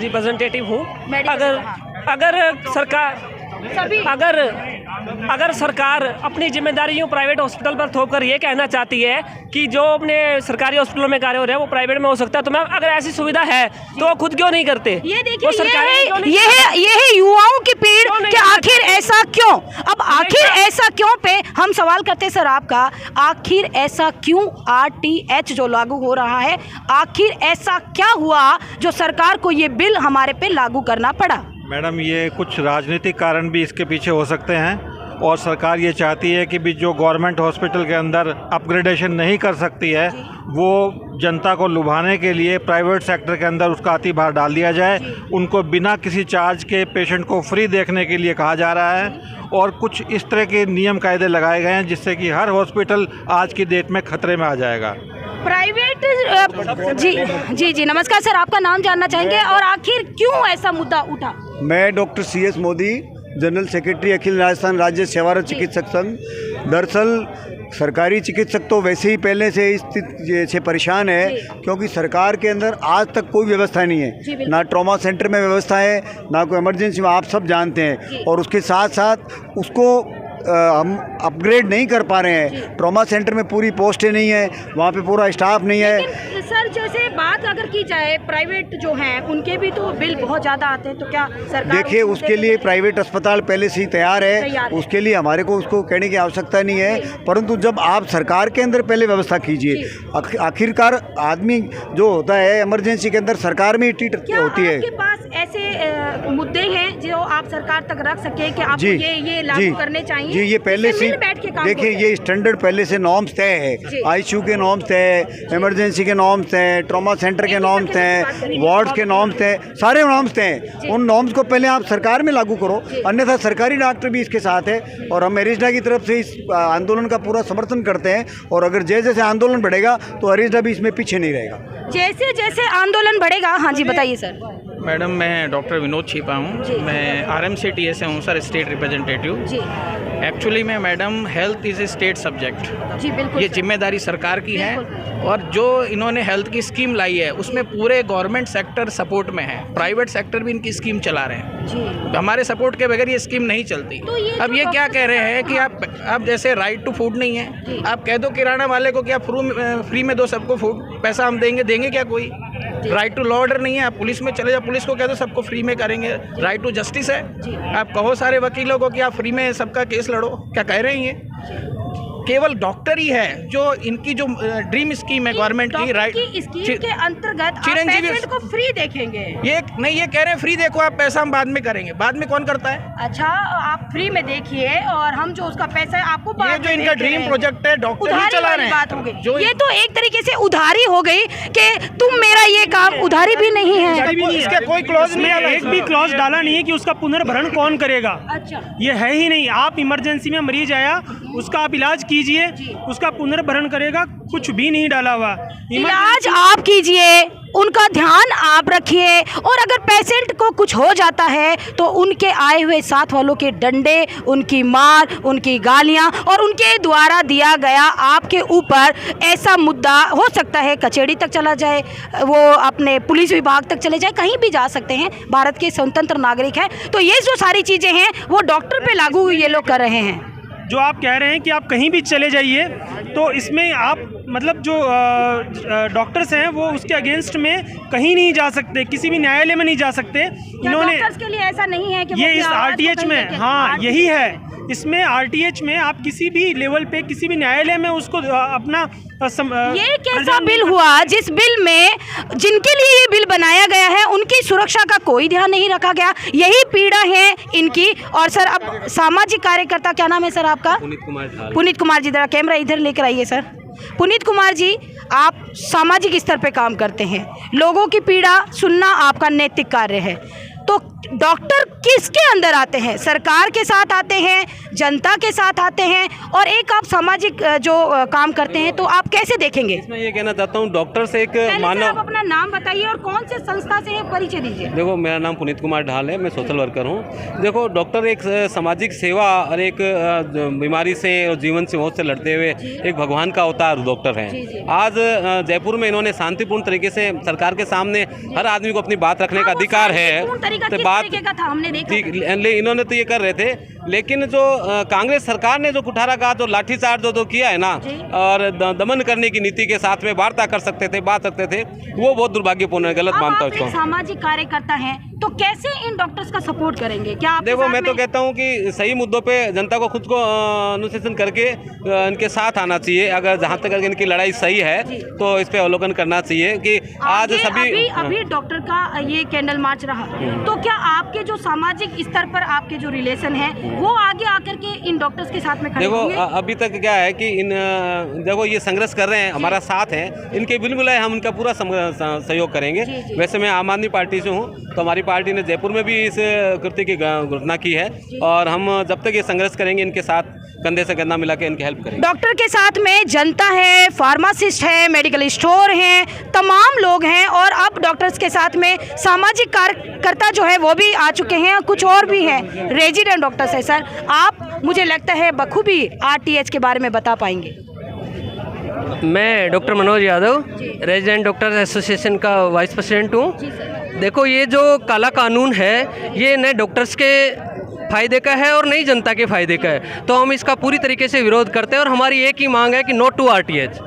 Representative हूँ। अगर सरकार अपनी जिम्मेदारियों प्राइवेट हॉस्पिटल पर थोपकर ये कहना चाहती है कि जो अपने सरकारी हॉस्पिटलों में कार्य हो रहे हैं वो प्राइवेट में हो सकता है, तो मैम अगर ऐसी सुविधा है तो वो खुद क्यों नहीं करते? ये देखिए, ये है युवाओं की पीड़ कि आखिर ऐसा क्यों? अब आखिर ऐसा क्यों पे हम सवाल करते सर आपका, आखिर ऐसा क्यों RTH जो लागू हो रहा है, आखिर ऐसा क्या हुआ जो सरकार को ये बिल हमारे पे लागू करना पड़ा? मैडम, ये कुछ राजनीतिक कारण भी इसके पीछे हो सकते हैं और सरकार ये चाहती है कि भी जो गवर्नमेंट हॉस्पिटल के अंदर अपग्रेडेशन नहीं कर सकती है वो जनता को लुभाने के लिए प्राइवेट सेक्टर के अंदर उसका अति भार डाल दिया जाए। उनको बिना किसी चार्ज के पेशेंट को फ्री देखने के लिए कहा जा रहा है और कुछ इस तरह के नियम कायदे लगाए गए हैं जिससे कि हर हॉस्पिटल आज की डेट में खतरे में आ जाएगा। प्राइवेट जी नमस्कार सर, आपका नाम जानना चाहेंगे और आखिर क्यों ऐसा मुद्दा उठा? मैं doctor CS Modi, general secretary Akhil Rajasthan Rajya Sevarat चिकित्सक संघ। दरअसल सरकारी चिकित्सक तो वैसे ही पहले से इस स्थिति से परेशान है क्योंकि सरकार के अंदर आज तक कोई व्यवस्था नहीं है, ना ट्रॉमा सेंटर में व्यवस्था है, ना कोई इमरजेंसी में, आप सब जानते हैं। और उसके साथ साथ उसको हम अपग्रेड नहीं कर पा रहे हैं। ट्रॉमा सेंटर में पूरी पोस्टें नहीं है, वहाँ पे पूरा स्टाफ नहीं है। लेकिन सर जैसे बात अगर की जाए प्राइवेट जो हैं उनके भी तो बिल बहुत ज़्यादा आते हैं, तो क्या सरकार देखिए उसके लिए प्राइवेट अस्पताल पहले से ही तैयार है, उसके लिए हमारे को उसको कहने की आवश्यकता नहीं है। परंतु जब आप सरकार के अंदर पहले व्यवस्था कीजिए, आखिरकार आदमी जो होता है इमरजेंसी के अंदर सरकार में ही ट्रीट होती है। आपके पास ऐसे मुद्दे हैं जो आप सरकार तक रख सके कि आप ये लागू करने चाहिए? जी, ये पहले से देखिए, ये स्टैंडर्ड पहले से नॉर्म्स तय है, ICU के नॉर्म्स तय है, इमरजेंसी के नॉर्म्स हैं, ट्रॉमा सेंटर के नॉर्म्स हैं, वार्ड्स के नॉर्म्स हैं, सारे नॉर्म्स तय हैं। उन नॉर्म्स को पहले आप सरकार में लागू करो, अन्यथा सरकारी डॉक्टर भी इसके साथ है और हम एरिस्डा की तरफ से इस आंदोलन का पूरा समर्थन करते हैं। और अगर जैसे जैसे आंदोलन बढ़ेगा तो एरिस्डा भी इसमें पीछे नहीं रहेगा। जैसे जैसे आंदोलन बढ़ेगा। हाँ जी बताइए सर। मैडम, मैं डॉक्टर विनोद छिपा हूँ, मैं RMCTA से हूँ सर, स्टेट रिप्रेजेंटेटिव। एक्चुअली में madam, health is a state subject. जी बिल्कुल, ये जिम्मेदारी सरकार की है और जो इन्होंने हेल्थ की स्कीम लाई है उसमें पूरे गवर्नमेंट सेक्टर सपोर्ट में है, प्राइवेट सेक्टर भी इनकी स्कीम चला रहे हैं जी। तो हमारे सपोर्ट के बगैर ये स्कीम नहीं चलती। तो अब ये क्या कह रहे हैं कि आप जैसे राइट टू फूड नहीं है, आप कह दो किराना वाले को कि आप फ्री में दो सबको फूड, पैसा हम देंगे क्या कोई? राइट टू लॉ ऑर्डर नहीं है, आप पुलिस में चले जाओ, पुलिस को कह दो सबको फ्री में करेंगे। राइट टू जस्टिस है, आप कहो सारे वकीलों को कि आप फ्री में सबका केस लड़ो, क्या कह रहे हैं ये? केवल डॉक्टर ही है जो इनकी जो ड्रीम स्कीम है गवर्नमेंट की, राइट स्कीम के अंतर्गत पेशेंट को फ्री देखेंगे। ये नहीं, ये कह रहे हैं फ्री देखो, आप पैसा हम बाद में करेंगे। बाद में कौन करता है? अच्छा, आप फ्री में देखिए और हम जो उसका पैसा है आपको बाद में, ये जो इनका ड्रीम प्रोजेक्ट है डॉक्टर ही चला रहे हैं। बात हो गई, ये तो एक तरीके से उधारी हो गई कि तुम मेरा ये काम, उधारी भी नहीं है, इसका कोई क्लॉज नहीं है, एक भी क्लॉज डाला नहीं है कि उसका पुनर्भरण कौन करेगा। अच्छा, ये है ही नहीं। आप इमरजेंसी में मरीज आया, उसका आप इलाज कीजिए, उसका पुनर्भरण करेगा, कुछ भी नहीं डाला हुआ। इलाज आप कीजिए, उनका ध्यान आप रखिए और अगर पेशेंट को कुछ हो जाता है तो उनके आए हुए साथ वालों के डंडे, उनकी मार, उनकी गालियां और उनके द्वारा दिया गया आपके ऊपर ऐसा मुद्दा हो सकता है कचहरी तक चला जाए, वो अपने पुलिस विभाग तक चले जाए, कहीं भी जा सकते हैं, भारत के स्वतंत्र नागरिक हैं। तो ये जो सारी चीज़ें हैं वो डॉक्टर पे लागू ये लोग कर रहे हैं। जो आप कह रहे हैं कि आप कहीं भी चले जाइए, तो इसमें आप मतलब जो डॉक्टर्स हैं वो उसके अगेंस्ट में कहीं नहीं जा सकते, किसी भी न्यायालय में नहीं जा सकते। इन्होंने डॉक्टर्स के लिए ऐसा नहीं है कि ये इस RTH में, हाँ यही है, इसमें RTH में आप किसी भी लेवल पे, किसी भी न्यायालय में उसको अपना ये कैसा बिल हुआ जिस बिल में जिनके लिए ये बिल बनाया गया है उनकी सुरक्षा का कोई ध्यान नहीं रखा गया। यही पीड़ा है इनकी। और सर, अब सामाजिक कार्यकर्ता, क्या नाम है सर आपका? पुनीत कुमार जी, जरा कैमरा इधर लेकर आइए सर। पुनीत कुमार जी, आप सामाजिक स्तर पे काम करते हैं, लोगों की पीड़ा सुनना आपका नैतिक कार्य है, तो डॉक्टर किसके अंदर आते हैं? सरकार के साथ आते हैं, जनता के साथ आते हैं, और एक आप सामाजिक जो काम करते हैं, तो आप कैसे देखेंगे? मैं ये कहना चाहता हूँ, डॉक्टर से एक पहले से आप मानव। अपना नाम बताइए और कौन से संस्था से है, परिचय दीजिए। देखो, मेरा नाम पुनीत कुमार ढाल है, मैं सोशल वर्कर हूँ। देखो, डॉक्टर एक सामाजिक सेवा और एक बीमारी से और जीवन से मौत से लड़ते हुए एक भगवान का अवतार डॉक्टर हैं। आज जयपुर में इन्होंने शांतिपूर्ण तरीके से सरकार के सामने हर आदमी को अपनी बात रखने का अधिकार है। इन्होंने तो ये कर रहे थे, लेकिन जो कांग्रेस सरकार ने जो कुठारा का जो लाठीचार्ज जो किया है ना, और दमन करने की नीति के साथ में वार्ता कर सकते थे, बात सकते थे, वो बहुत दुर्भाग्यपूर्ण है, गलत मानता हूँ इसको। सामाजिक कार्यकर्ता हैं, तो कैसे इन डॉक्टर्स का सपोर्ट करेंगे? क्या आप देखो, मैं तो कहता हूँ कि सही मुद्दों पे जनता को खुद को अनुशासन करके इनके साथ आना चाहिए। अगर जहाँ तक अगर इनकी लड़ाई सही है तो इस पे अवलोकन करना चाहिए कि आज सभी अभी डॉक्टर का ये कैंडल मार्च रहा, तो क्या आपके जो सामाजिक स्तर पर आपके जो रिलेशन है वो आगे आकर के इन डॉक्टर्स के साथ में खड़े होंगे? देखो, अभी तक क्या है कि देखो ये संघर्ष कर रहे हैं, हमारा साथ है, इनके बिल्कुल है, हम उनका पूरा सहयोग करेंगे। वैसे मैं आम आदमी पार्टी से हूँ, तो हमारी पार्टी ने जयपुर में भी इस कृत्य की घोषणा की है, और हम जब तक ये संघर्ष करेंगे इनके साथ कंधे से कंधा मिला के इनकी हेल्प करेंगे। डॉक्टर के साथ में जनता है, फार्मासिस्ट है, मेडिकल स्टोर हैं, तमाम लोग हैं, और अब डॉक्टर्स के साथ में सामाजिक कार्यकर्ता जो है वो भी आ चुके हैं, कुछ और भी हैं, रेजिडेंट डॉक्टर्स है। सर, आप मुझे लगता है बखूबी आरटीएच के बारे में बता पाएंगे। मैं doctor Manoj Yadav, resident doctors association का वाइस प्रेसिडेंट हूँ। देखो, ये जो काला कानून है ये न डॉक्टर्स के फ़ायदे का है और नई जनता के फ़ायदे का है, तो हम इसका पूरी तरीके से विरोध करते हैं, और हमारी एक ही मांग है कि नो टू आरटीएच।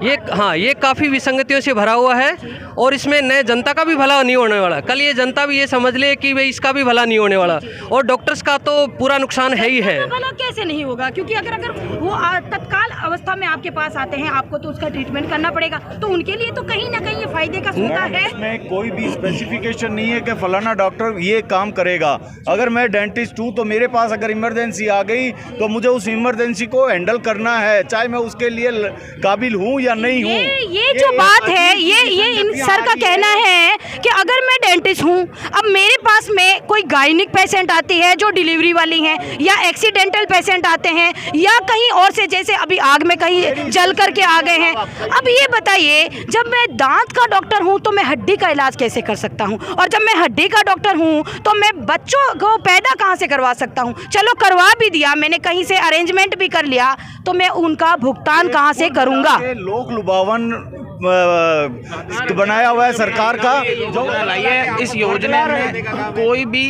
ये काफ़ी विसंगतियों से भरा हुआ है, और इसमें न जनता का भी भला नहीं होने वाला। कल ये जनता भी ये समझ ले कि भाई इसका भी भला नहीं होने वाला, और डॉक्टर्स का तो पूरा नुकसान है ही है। भला कैसे नहीं होगा? क्योंकि अगर वो तत्काल अवस्था में आपके पास आते हैं, आपको तो उसका ट्रीटमेंट करना पड़ेगा, तो उनके लिए तो कहीं ना कहीं ये फायदे का सूत्र है। इसमें कोई भी स्पेसिफिकेशन नहीं है कि फलाना डॉक्टर ये काम करेगा। अगर मैं डेंटिस्ट हूँ तो मेरे पास अगर इमरजेंसी आ गई तो मुझे उस इमरजेंसी को हैंडल करना है, चाहे मैं उसके लिए काबिल हूँ या नहीं हूँ। ये जो बात है, ये इन सर का कहना है कि अगर मैं डेंटिस्ट हूँ, अब मेरे पास में कोई गायनिक पेशेंट आती है जो डिलीवरी वाली हैं, या एक्सीडेंटल पेशेंट आते हैं, या कहीं और से, जैसे अभी आग में कहीं जल करके आ गए हैं। अब ये बताइए, जब मैं दांत का डॉक्टर हूँ तो मैं हड्डी का इलाज कैसे कर सकता हूँ, और जब मैं हड्डी का डॉक्टर हूँ तो मैं बच्चों को पैदा कहाँ से करवा सकता हूँ? चलो करवा भी दिया मैंने, कहीं से अरेंजमेंट भी कर लिया, तो मैं उनका भुगतान कहाँ से करूँगा? लोक लुभावन बनाया हुआ है सरकार का। जो है इस योजना में कोई भी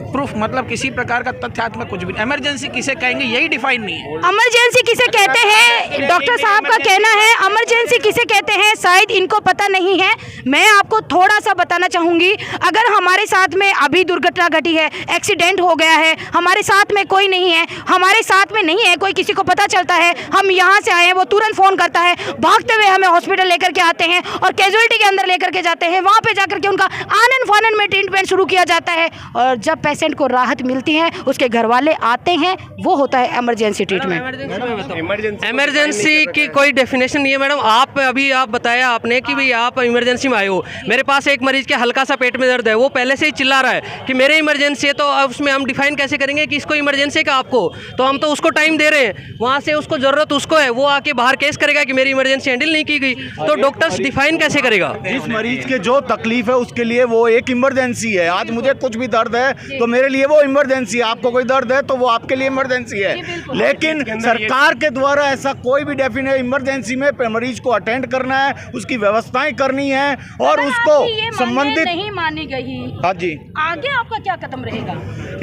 प्रूफ, मतलब किसी प्रकार का तथ्यात्मक कुछ भी, इमरजेंसी किसे कहेंगे यही डिफाइन नहीं है। इमरजेंसी किसे कहते हैं? डॉक्टर साहब का कहना है इमरजेंसी किसे कहते हैं, शायद इनको पता नहीं है। मैं आपको थोड़ा सा बताना चाहूँगी, अगर हमारे साथ में अभी दुर्घटना घटी है, एक्सीडेंट हो गया है, हमारे साथ में कोई नहीं है, हमारे साथ में नहीं है कोई, किसी को पता चलता है हम यहाँ से आए हैं, वो तुरंत फ़ोन करता है, भागते हुए हमें हॉस्पिटल लेकर के आते हैं और कैजुअलिटी के अंदर लेकर के जाते हैं, वहाँ पे जाकर के उनका आनन फानन में ट्रीटमेंट शुरू किया जाता है, और जब पेशेंट को राहत मिलती है उसके घर वाले आते हैं, वो होता है इमरजेंसी ट्रीटमेंट। इमरजेंसी की कोई डेफिनेशन नहीं है मैडम। आप बताया आपने कि भाई आप इमरजेंसी में आए हो, मेरे पास एक मरीज के हल्का सा पेट में दर्द है, वो पहले से ही चिल्ला रहा है कि मेरे इमरजेंसी है, तो उसमें हम डिफाइन कैसे करेंगे कि इसको इमरजेंसी का आपको, तो हम तो उसको टाइम दे रहे हैं, वहाँ से उसको ज़रूरत उसको है, वो आके बाहर केस करेगा कि मेरी इमरजेंसी हैंडल नहीं की गई, तो डॉक्टर्स डिफाइन कैसे करेगा? जिस मरीज के जो तकलीफ है उसके लिए वो एक इमरजेंसी है। आज मुझे कुछ भी दर्द है तो मेरे लिए वो इमरजेंसी है, आपको कोई दर्द है तो वो आपके लिए इमरजेंसी है। लेकिन सरकार के द्वारा ऐसा कोई भी डेफिनेट इमरजेंसी में मरीज को अटेंड करना है, उसकी व्यवस्थाएं करनी है, और उसको संबंधित नहीं मानी गई। हाँ जी, आगे आपका क्या कदम रहेगा?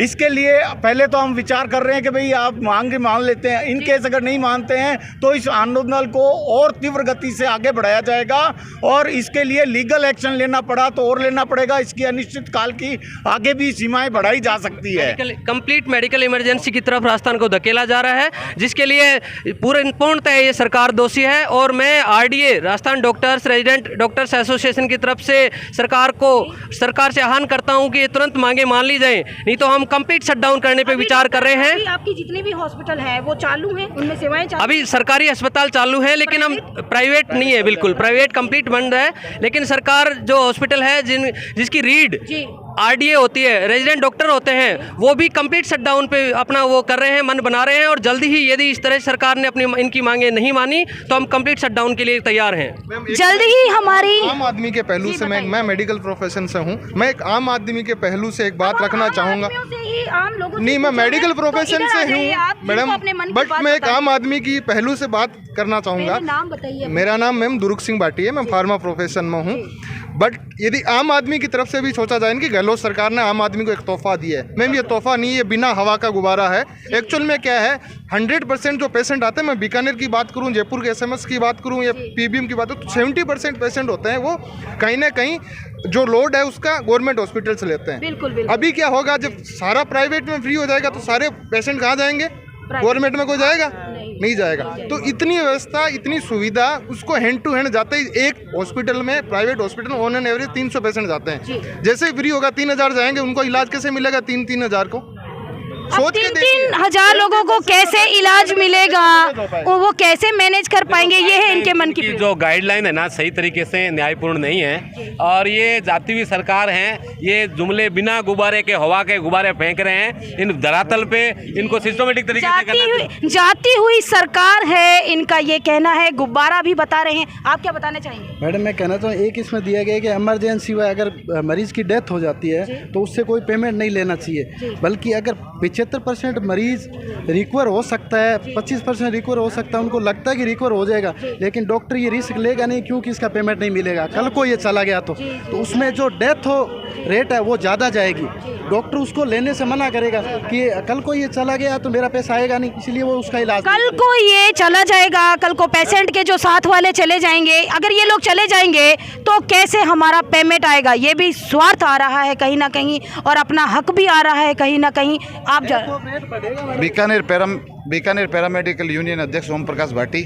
इसके लिए पहले तो हम विचार कर रहे हैं कि भाई आप मान लेते हैं, इन केस अगर नहीं मानते हैं तो इस आंदोलन को और तीव्र गति से आगे बढ़ाया जाएगा, और इसके लिए लीगल एक्शन लेना पड़ा तो और लेना पड़ेगा। इसकी अनिश्चित काल की आगे भी सीमाएं बढ़ाई जा सकती है। कंप्लीट मेडिकल इमरजेंसी की तरफ राजस्थान को धकेला जा रहा है, जिसके लिए पूर्णतः ये सरकार दोषी है, और मैं RDA Rajasthan doctors resident doctors association की तरफ से सरकार से आह्वान करता हूं कि ये तुरंत मांगे मान ली जाएं, नहीं तो हम कंप्लीट शटडाउन करने पे विचार कर रहे हैं। आपकी जितने भी हॉस्पिटल है वो चालू हैं, उनमें सेवाएं चालू? अभी सरकारी अस्पताल चालू है, लेकिन हम प्राइवेट नहीं है, बिल्कुल प्राइवेट कंप्लीट बंद है, लेकिन सरकार जो हॉस्पिटल है जिसकी रीड RDA होती है, रेजिडेंट डॉक्टर होते हैं, वो भी कंप्लीट शटडाउन पे अपना वो कर रहे हैं, मन बना रहे हैं। और जल्दी ही यदि इस तरह सरकार ने अपनी इनकी मांगे नहीं मानी तो हम कंप्लीट शटडाउन के लिए तैयार हैं। जल्द ही हमारी आम आदमी के पहलू से मैं मेडिकल प्रोफेशन से हूँ, मैं एक आम आदमी के पहलू से एक बात रखना चाहूँगा। नहीं, मैं मेडिकल प्रोफेशन से हूँ मैडम, बट मैं एक आम आदमी की पहलू से बात करना चाहूँगा। नाम बताइए। मेरा नाम मैम दुर्ग सिंह भाटी है, मैं फार्मा प्रोफेशन में हूँ। बट यदि आम आदमी की तरफ से भी सोचा जाए कि गहलोत सरकार ने आम आदमी को एक तोहफा दिया है, मैम ये तोहफा नहीं, ये बिना हवा का गुब्बारा है। एक्चुअल में क्या है, 100% जो पेशेंट आते हैं, मैं बीकानेर की बात करूं, जयपुर के SMS की बात करूं या PBM की बात करूं, तो 70% पेशेंट होते हैं वो कहीं ना कहीं जो लोड है उसका गवर्नमेंट हॉस्पिटल से लेते हैं। बिल्कुल। अभी क्या होगा, जब सारा प्राइवेट में फ्री हो जाएगा तो सारे पेशेंट कहाँ जाएंगे? गवर्नमेंट में कोई जाएगा? नहीं जाएगा। तो इतनी व्यवस्था, इतनी सुविधा, उसको हैंड टू हैंड जाते ही एक हॉस्पिटल में, प्राइवेट हॉस्पिटल में ऑन एन एवरेज 300 पेशेंट जाते हैं। जैसे ही फ्री होगा 3000 जाएंगे, उनको इलाज कैसे मिलेगा 3-3 को? सोच के 3,000 लोगों को कैसे इलाज मिलेगा, वो कैसे मैनेज कर पाएंगे, ये है इनके मन की। जो गाइडलाइन है ना, सही तरीके से न्यायपूर्ण नहीं है। और ये जाती हुई सरकार है, ये जुमले बिना गुब्बारे के, हवा के गुब्बारे फेंक रहे हैं। इन धरातल पे इनको सिस्टमेटिक तरीके से जाती हुई सरकार है, इनका ये कहना है। गुब्बारा भी बता रहे हैं, आप क्या बताना चाहेंगे? मैडम, मैं कहना चाहूँ, एक इसमें दिया गया है कि इमरजेंसी में अगर मरीज की डेथ हो जाती है तो उससे कोई पेमेंट नहीं लेना चाहिए, बल्कि अगर 75% मरीज रिकवर हो सकता है, 25% रिकवर हो सकता है, उनको लगता है कि रिकवर हो जाएगा, लेकिन डॉक्टर ये रिस्क लेगा नहीं क्योंकि इसका पेमेंट नहीं मिलेगा। कल को ये चला गया तो उसमें जो डेथ हो रेट है वो ज़्यादा जाएगी। डॉक्टर उसको लेने से मना करेगा कि कल को ये चला गया तो मेरा पैसा आएगा नहीं, इसलिए वो उसका इलाज। कल को ये चला जाएगा, कल को पेशेंट के जो साथ वाले चले जाएंगे, अगर ये लोग चले जाएंगे तो कैसे हमारा पेमेंट आएगा? ये भी स्वार्थ आ रहा है कहीं ना कहीं, और अपना हक भी आ रहा है कहीं ना कहीं। आप बीकानेर पैरामेडिकल यूनियन अध्यक्ष ओम प्रकाश भाटी,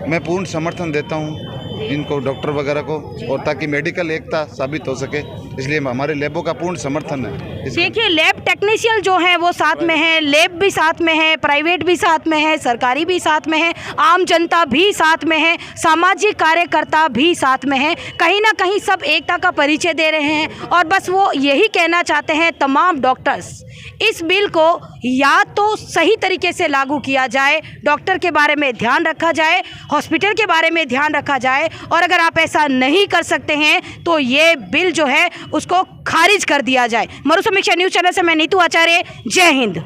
मैं पूर्ण समर्थन देता हूँ इनको, डॉक्टर वगैरह को, और ताकि मेडिकल एकता साबित हो सके, इसलिए हमारे लैबों का पूर्ण समर्थन है। देखिए, लैब टेक्नीशियन जो है वो साथ में है, लैब भी साथ में है, प्राइवेट भी साथ में है, सरकारी भी साथ में है, आम जनता भी साथ में है, सामाजिक कार्यकर्ता भी साथ में है। कहीं ना कहीं सब एकता का परिचय दे रहे हैं और बस वो यही कहना चाहते हैं तमाम डॉक्टर्स, इस बिल को या तो सही तरीके से लागू किया जाए, डॉक्टर के बारे में ध्यान रखा जाए, हॉस्पिटल के बारे में ध्यान रखा जाए, और अगर आप ऐसा नहीं कर सकते हैं तो ये बिल जो है उसको खारिज कर दिया जाए। मरुसमीक्षा न्यूज़ चैनल से मैं नीतू आचार्य, जय हिंद।